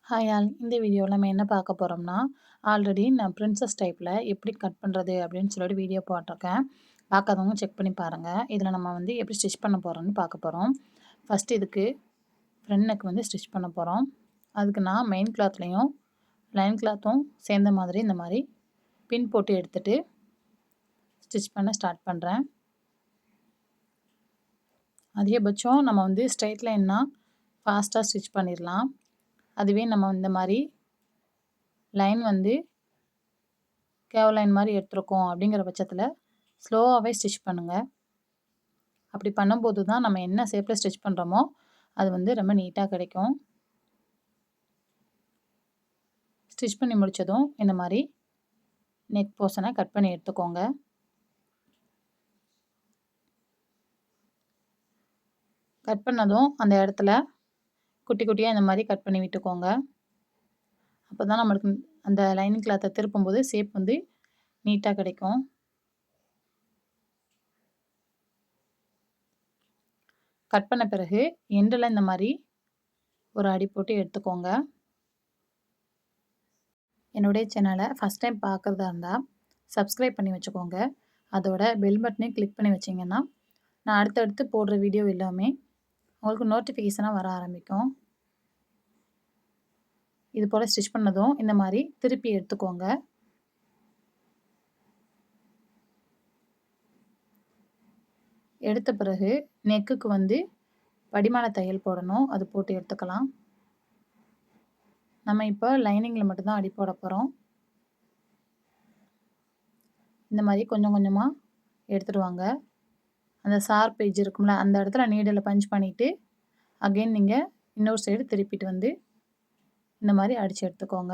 Hi all இந்த வீடியோவில் நம்ம என்ன பார்க்க போகிறோம்னா ஆல்ரெடி நான் பிரின்சஸ் டைப்பில் எப்படி கட் பண்ணுறது அப்படின்னு சொல்லிட்டு வீடியோ போட்டிருக்கேன். பார்க்காதவங்க செக் பண்ணி பாருங்கள். இதில் நம்ம வந்து எப்படி ஸ்டிச் பண்ண போகிறோம்னு பார்க்க போகிறோம். ஃபஸ்ட்டு இதுக்கு ஃப்ரண்ட் நெக் வந்து ஸ்டிச் பண்ண போகிறோம். அதுக்கு நான் மெயின் கிளாத்லேயும் லைன் கிளாத்தும் சேர்ந்த மாதிரி இந்த மாதிரி பின் போட்டு எடுத்துகிட்டு ஸ்டிச் பண்ண ஸ்டார்ட் பண்ணுறேன். அதிகபட்சம் நம்ம வந்து ஸ்ட்ரைட் லைன்னா ஃபாஸ்ட்டாக ஸ்டிச் பண்ணிடலாம். அதுவே நம்ம இந்த மாதிரி லைன் வந்து கேவ் லைன் மாதிரி எடுத்துருக்கோம் அப்படிங்கிற பட்சத்தில் ஸ்லோவாகவே ஸ்டிச் பண்ணுங்கள். அப்படி பண்ணும்போது தான் நம்ம என்ன ஷேப்பில் ஸ்டிச் பண்ணுறோமோ அது வந்து ரொம்ப நீட்டாக கிடைக்கும். ஸ்டிச் பண்ணி முடித்ததும் இந்த மாதிரி நெக் போர்ஷனை கட் பண்ணி எடுத்துக்கோங்க. கட் பண்ணதும் அந்த இடத்துல குட்டி குட்டியாக இந்த மாதிரி கட் பண்ணி விட்டுக்கோங்க. அப்போ தான் நம்மளுக்கு அந்த லைனிங் கிளாத்தை திருப்பும்போது ஷேப் வந்து நீட்டாக கிடைக்கும். கட் பண்ண பிறகு எண்டில் இந்த மாதிரி ஒரு அடி போட்டு எடுத்துக்கோங்க. என்னுடைய சேனலை ஃபஸ்ட் டைம் பார்க்குறதா இருந்தால் சப்ஸ்கிரைப் பண்ணி வச்சுக்கோங்க. அதோட பெல் பட்டனையும் கிளிக் பண்ணி வச்சிங்கன்னா நான் அடுத்தடுத்து போடுற வீடியோ எல்லாமே உங்களுக்கு நோட்டிஃபிகேஷனாக வர ஆரம்பிக்கும். இது போல் ஸ்டிச் பண்ணதும் இந்த மாதிரி திருப்பி எடுத்துக்கோங்க. எடுத்த பிறகு நெக்குக்கு வந்து படிமான தையல் போடணும். அது போட்டு எடுத்துக்கலாம். நம்ம இப்போ லைனிங்கில் மட்டும்தான் அடி போட போகிறோம். இந்த மாதிரி கொஞ்சம் கொஞ்சமாக எடுத்துகிட்டு வாங்க. அந்த ஷார்ப் எட்ஜ் இருக்கும்ல அந்த இடத்துல நீடில் பஞ்ச் பண்ணிவிட்டு அகெயின் நீங்கள் இன்னொரு சைடு திருப்பிட்டு வந்து இந்த மாதிரி அடித்து எடுத்துக்கோங்க.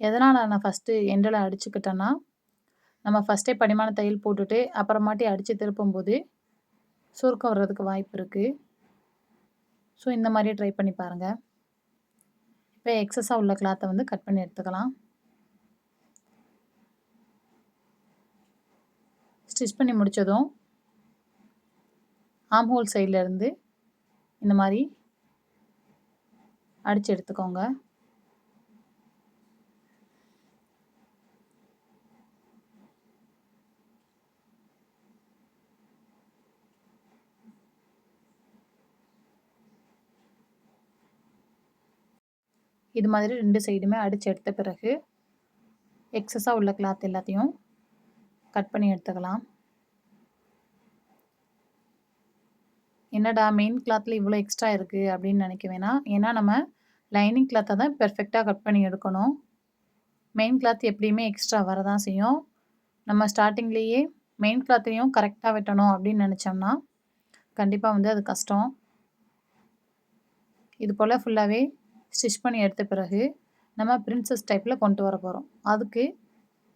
எதனால் நான் ஃபஸ்ட்டு எண்டில் அடிச்சுக்கிட்டேன்னா நம்ம ஃபஸ்ட்டே படிமான தையல் போட்டுட்டு அப்புறமாட்டி அடித்து திருப்பும்போது சுருக்கம் வர்றதுக்கு வாய்ப்பு இருக்குது. ஸோ இந்த மாதிரி ட்ரை பண்ணி பாருங்கள். இப்போ எக்ஸஸாக உள்ள கிளாத்தை வந்து கட் பண்ணி எடுத்துக்கலாம். ஸ்டிச் பண்ணி முடித்ததும் ஆம் ஹோல் சைட்லேருந்து இந்த மாதிரி அடித்து எடுத்துக்கோங்க. இது மாதிரி 2 சைடுமே அடித்து எடுத்த பிறகு எக்ஸஸாக உள்ள கிளாத் எல்லாத்தையும் கட் பண்ணி எடுத்துக்கலாம். என்னடா மெயின் கிளாத்தில் இவ்வளோ எக்ஸ்ட்ரா இருக்குது அப்படின்னு நினைக்க வேணாம். ஏன்னா நம்ம லைனிங் கிளாத்தை தான் பெர்ஃபெக்டாக கட் பண்ணி எடுக்கணும். மெயின் கிளாத் எப்படியுமே எக்ஸ்ட்ரா வரதான் செய்யும். நம்ம ஸ்டார்டிங்லேயே மெயின் கிளாத்தையும் கரெக்டாக வெட்டணும் அப்படின்னு நினச்சோம்னா கண்டிப்பாக வந்து அது கஷ்டம். இது போல் ஃபுல்லாகவே ஸ்டிச் பண்ணி எடுத்த பிறகு நம்ம பிரின்சஸ் டைப்பில் கொண்டு வர போகிறோம். அதுக்கு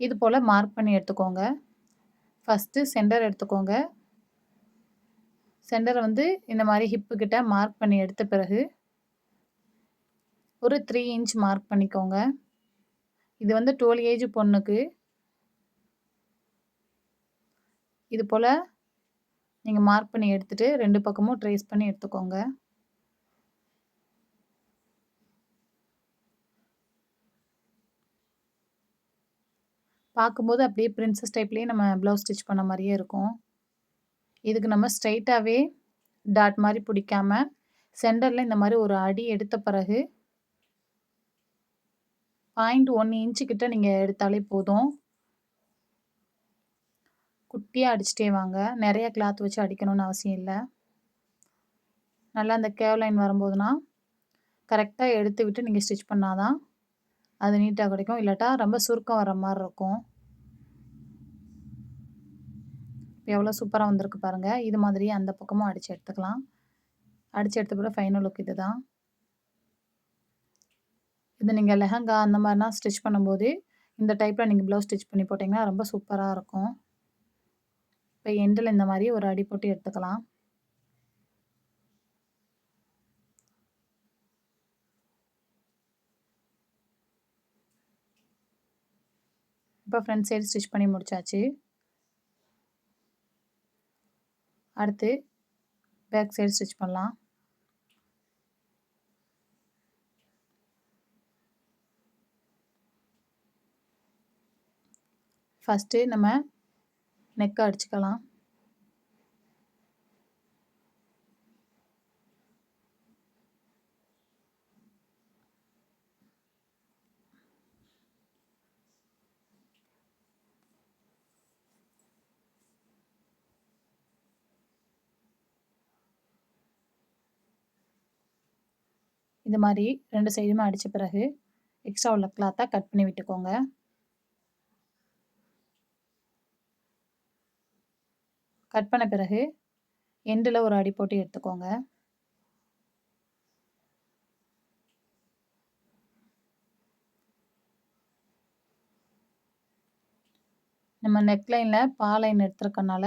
இது போல் மார்க் பண்ணி எடுத்துக்கோங்க. ஃபஸ்ட்டு சென்டர் எடுத்துக்கோங்க. சென்டரை வந்து இந்த மாதிரி ஹிப்பு கிட்ட மார்க் பண்ணி எடுத்த பிறகு ஒரு 3 இன்ச் மார்க் பண்ணிக்கோங்க. இது வந்து 12 ஏஜ் பொண்ணுக்கு. இது போல் நீங்கள் மார்க் பண்ணி எடுத்துகிட்டு 2 பக்கமும் ட்ரேஸ் பண்ணி எடுத்துக்கோங்க. பார்க்கும்போது அப்படியே பிரின்சஸ் டைப்லேயே நம்ம ப்ளவுஸ் ஸ்டிச் பண்ண மாதிரியே இருக்கும். இதுக்கு நம்ம ஸ்ட்ரைட்டாகவே டாட் மாதிரி பிடிக்காம சென்டரில் இந்த மாதிரி ஒரு அடி எடுத்த பிறகு 0.1 இன்ச்சு கிட்ட நீங்கள் எடுத்தாலே போதும். குட்டியாக அடிச்சுட்டே வாங்க. நிறைய கிளாத் வச்சு அடிக்கணும்னு அவசியம் இல்லை. நல்லா அந்த கேவ் லைன் வரும்போதுனா கரெக்டாக எடுத்து விட்டு நீங்கள் ஸ்டிச் பண்ணாதான் அது நீட்டாக கிடைக்கும். இல்லாட்டா ரொம்ப சுருக்கம் வர மாதிரி இருக்கும். எவ்வளோ சூப்பராக வந்திருக்கு பாருங்கள். இது மாதிரி அந்த பக்கமும் அடித்து எடுத்துக்கலாம். அடித்து எடுத்த பிறகு ஃபைனல் லுக் இது தான். இது நீங்கள் லெஹங்கா அந்த மாதிரினா ஸ்டிச் பண்ணும்போது இந்த டைப்பில் நீங்கள் ப்ளவுஸ் ஸ்டிச் பண்ணி போட்டிங்கன்னா ரொம்ப சூப்பராக இருக்கும். இப்போ எண்டில் இந்த மாதிரி ஒரு அடி போட்டு எடுத்துக்கலாம். இப்போ ஃப்ரண்ட் சைடு ஸ்டிச் பண்ணி முடிச்சாச்சு. அடுத்து பேக் சைடு ஸ்டிச் பண்ணலாம். ஃபஸ்ட்டு நம்ம நெக் அடிச்சுக்கலாம். இது மாதிரி 2 சைடுமே அடித்த பிறகு எக்ஸ்ட்ரா உள்ள கிளாத்தை கட் பண்ணி விட்டுக்கோங்க. கட் பண்ண பிறகு எண்டில் ஒரு அடி போட்டு எடுத்துக்கோங்க. நம்ம நெக்லைனில் பாலைன் எடுத்துருக்கனால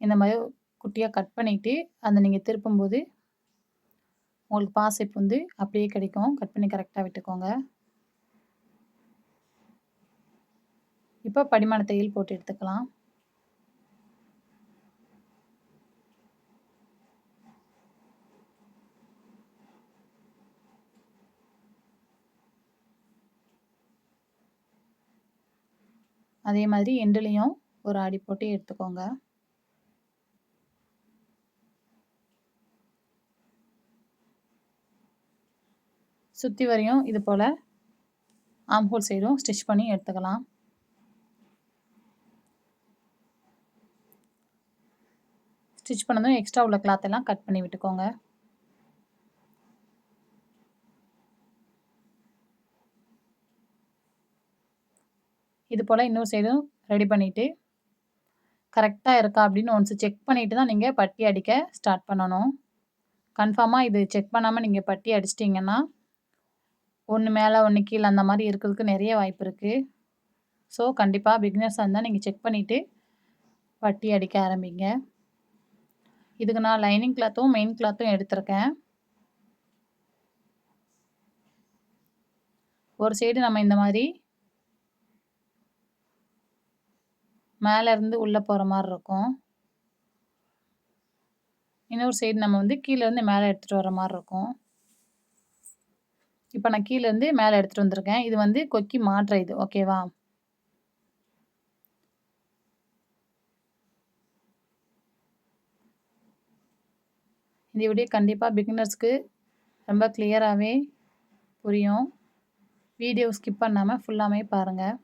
இந்த மாதிரி குட்டியாக கட் பண்ணிவிட்டு அதை நீங்கள் திருப்பும்போது உங்களுக்கு பாசிப் வந்து அப்படியே கிடைக்கும். கட் பண்ணி கரெக்டாக விட்டுக்கோங்க. இப்போ படிமான தையல் போட்டு எடுத்துக்கலாம். அதே மாதிரி எண்டுலேயும் ஒரு அடி போட்டு எடுத்துக்கோங்க. சுற்றி வரையும் இது போல் ஆம்ஹோல் சைடும் ஸ்டிச் பண்ணி எடுத்துக்கலாம். ஸ்டிச் பண்ணதும் எக்ஸ்ட்ரா உள்ள கிளாத் எல்லாம் கட் பண்ணி விட்டுக்கோங்க. இது போல் இன்னொரு சைடும் ரெடி பண்ணிவிட்டு கரெக்டாக இருக்கா அப்படின்னு ஒன்ஸ் செக் பண்ணிவிட்டு தான் நீங்கள் பட்டி அடிக்க ஸ்டார்ட் பண்ணணும். கன்ஃபார்மாக இது செக் பண்ணாமல் நீங்கள் பட்டி அடிச்சிட்டிங்கன்னா ஒன்று மேலே ஒன்று கீழே அந்த மாதிரி இருக்கிறதுக்கு நிறைய வாய்ப்பு இருக்குது. ஸோ கண்டிப்பாக பிகினர்ஸாக இருந்தால் நீங்கள் செக் பண்ணிவிட்டு பட்டி அடிக்க ஆரம்பிங்க. இதுக்கு நான் லைனிங் கிளாத்தும் மெயின் கிளாத்தும் எடுத்திருக்கேன். ஒரு சைடு நம்ம இந்த மாதிரி மேலேருந்து உள்ளே போகிற மாதிரி இருக்கும். இன்னொரு சைடு நம்ம வந்து கீழேருந்து மேலே எடுத்துகிட்டு வர மாதிரி இருக்கும். இப்போ நான் கீழேருந்து மேலே எடுத்துகிட்டு வந்திருக்கேன். இது வந்து கொக்கி மாட்டுற இது, ஓகேவா? இந்த வீடியோ கண்டிப்பாக பிகினர்ஸ்க்கு ரொம்ப கிளியராகவே புரியும். வீடியோ ஸ்கிப் பண்ணாமல் ஃபுல்லாமே பாருங்கள்.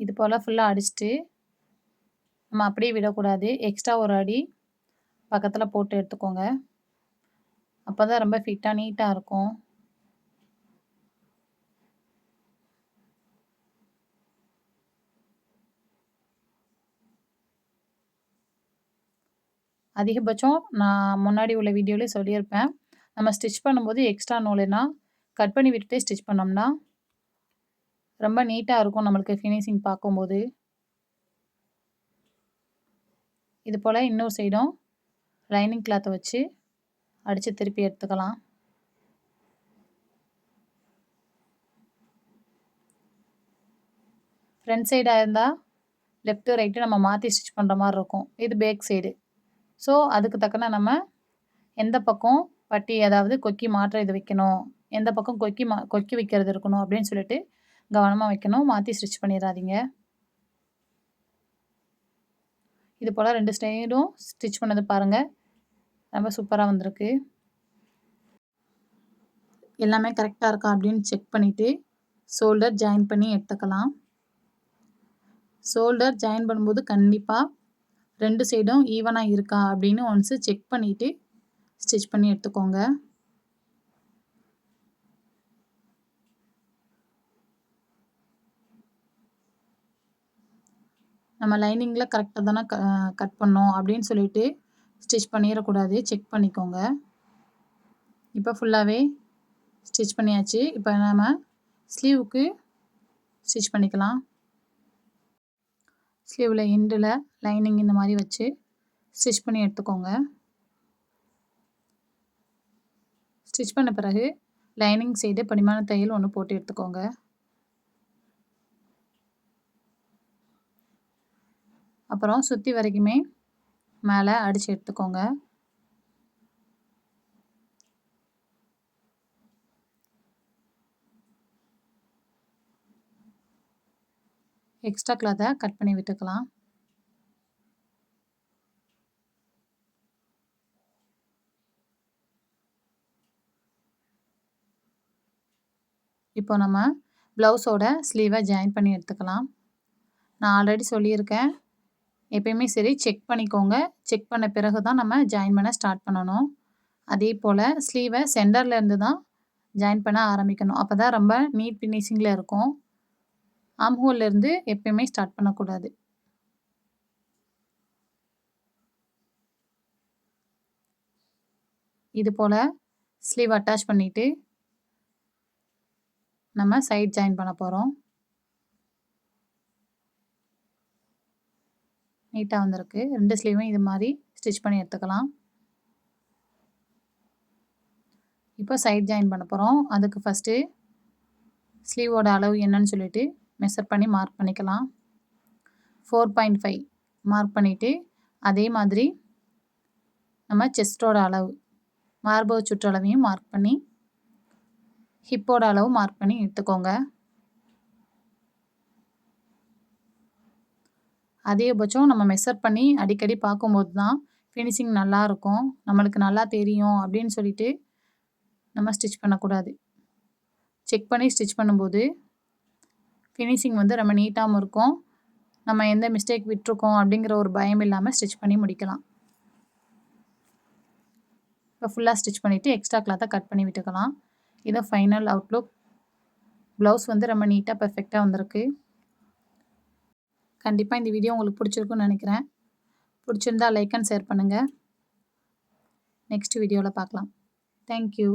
இது போல் ஃபுல்லாக அடிச்சுட்டு நம்ம அப்படியே விடக்கூடாது. எக்ஸ்ட்ரா ஒரு அடி பக்கத்தில் போட்டு எடுத்துக்கோங்க. அப்போ தான் ரொம்ப ஃபிட்டாக நீட்டாக இருக்கும். அதிகபட்சம் நான் முன்னாடி உள்ள வீடியோவிலே சொல்லியிருப்பேன். நம்ம ஸ்டிச் பண்ணும்போது எக்ஸ்ட்ரா நூலுனா கட் பண்ணி விட்டுட்டே ஸ்டிச் பண்ணோம்னா ரொம்ப நீட்டாக இருக்கும் நம்மளுக்கு ஃபினிஷிங் பார்க்கும்போது. இது போல் இன்னொரு சைடும் லைனிங் கிளாத்தை வச்சு அடித்து திருப்பி எடுத்துக்கலாம். ஃப்ரண்ட் சைடாக இருந்தால் லெஃப்ட்டு ரைட்டு நம்ம மாற்றி ஸ்டிச் பண்ணுற மாதிரி இருக்கும். இது பேக் சைடு. ஸோ அதுக்கு தக்கன நம்ம எந்த பக்கம் பட்டி அதாவது கொக்கி மாற்ற இது வைக்கணும், எந்த பக்கம் கொக்கி வைக்கிறது இருக்கணும் அப்படின்னு சொல்லிட்டு கவனமாக வைக்கணும். மாற்றி ஸ்டிச் பண்ணிடாதீங்க. இது போல் 2 சைடும் ஸ்டிச் பண்ணது பாருங்கள், ரொம்ப சூப்பராக வந்திருக்கு. எல்லாமே கரெக்டாக இருக்கா அப்படின்னு செக் பண்ணிவிட்டு ஷோல்டர் ஜாயின் பண்ணி எடுத்துக்கலாம். ஷோல்டர் ஜாயின் பண்ணும்போது கண்டிப்பாக 2 சைடும் ஈவனாக இருக்கா அப்படின்னு ஒன்ஸு செக் பண்ணிவிட்டு ஸ்டிச் பண்ணி எடுத்துக்கோங்க. நம்ம லைனிங்கில் கரெக்டாக தானே கட் பண்ணோம் அப்படின்னு சொல்லிட்டு ஸ்டிச் பண்ணிடக்கூடாது. செக் பண்ணிக்கோங்க. இப்போ ஃபுல்லாகவே ஸ்டிச் பண்ணியாச்சு. இப்போ நம்ம ஸ்லீவுக்கு ஸ்டிச் பண்ணிக்கலாம். ஸ்லீவில் எண்டில் லைனிங் இந்த மாதிரி வச்சு ஸ்டிச் பண்ணி எடுத்துக்கோங்க. ஸ்டிச் பண்ண பிறகு லைனிங் சைடு படிமான தையல் 1 போட்டு எடுத்துக்கோங்க. அப்புறம் சுத்தி வரைக்குமே மேலே அடிச்சு எடுத்துக்கோங்க. எக்ஸ்ட்ரா கிளாத்தை கட் பண்ணி விட்டுக்கலாம். இப்போ நம்ம ப்ளவுஸோட ஸ்லீவை ஜாயின் பண்ணி எடுத்துக்கலாம். நான் ஆல்ரெடி சொல்லியிருக்கேன், எப்பயுமே சரி செக் பண்ணிக்கோங்க. செக் பண்ண பிறகு தான் நம்ம ஜாயின் பண்ண ஸ்டார்ட் பண்ணணும். அதே போல் ஸ்லீவை சென்டரில் இருந்து தான் ஜாயின் பண்ண ஆரம்பிக்கணும். அப்போ தான் ரொம்ப நீட் ஃபினிஷிங்கில் இருக்கும். ஆம்ஹோல்லேருந்து எப்பயுமே ஸ்டார்ட் பண்ணக்கூடாது. இது போல் ஸ்லீவ் அட்டாச் பண்ணிவிட்டு நம்ம சைட் ஜாயின் பண்ண போகிறோம். நீட்டாக வந்திருக்கு. 2 ஸ்லீவும் இது மாதிரி ஸ்டிச் பண்ணி எடுத்துக்கலாம். இப்போ சைட் ஜாயின் பண்ண போகிறோம். அதுக்கு ஃபஸ்ட்டு ஸ்லீவோட அளவு என்னன்னு சொல்லிட்டு மெஷர் பண்ணி மார்க் பண்ணிக்கலாம். 4.5 மார்க் பண்ணிவிட்டு அதே மாதிரி நம்ம செஸ்ட்டோட அளவு மார்பு சுற்றளவையும் மார்க் பண்ணி ஹிப்போட அளவு மார்க் பண்ணி எடுத்துக்கோங்க. அதிகபட்சம் நம்ம மெஷர் பண்ணி அடிக்கடி பார்க்கும்போது தான் ஃபினிஷிங் நல்லாயிருக்கும். நம்மளுக்கு நல்லா தெரியும் அப்படின்னு சொல்லிட்டு நம்ம ஸ்டிச் பண்ணக்கூடாது. செக் பண்ணி ஸ்டிச் பண்ணும்போது ஃபினிஷிங் வந்து ரொம்ப நீட்டாகவும் இருக்கும். நம்ம எந்த மிஸ்டேக் விட்டுருக்கோம் அப்படிங்கிற ஒரு பயம் இல்லாமல் ஸ்டிச் பண்ணி முடிக்கலாம். இப்போ ஃபுல்லாக ஸ்டிச் பண்ணிவிட்டு எக்ஸ்ட்ரா கிளாத்தை கட் பண்ணி விட்டுக்கலாம். இதை ஃபைனல் அவுட்லுக். ப்ளவுஸ் வந்து ரொம்ப நீட்டாக பெர்ஃபெக்டாக வந்திருக்கு. கண்டிப்பாக இந்த வீடியோ உங்களுக்கு பிடிச்சிருக்குன்னு நினைக்கிறேன். பிடிச்சிருந்தா லைக் அண்ட் ஷேர் பண்ணுங்கள். நெக்ஸ்ட் வீடியோவில் பார்க்கலாம். தேங்க்யூ.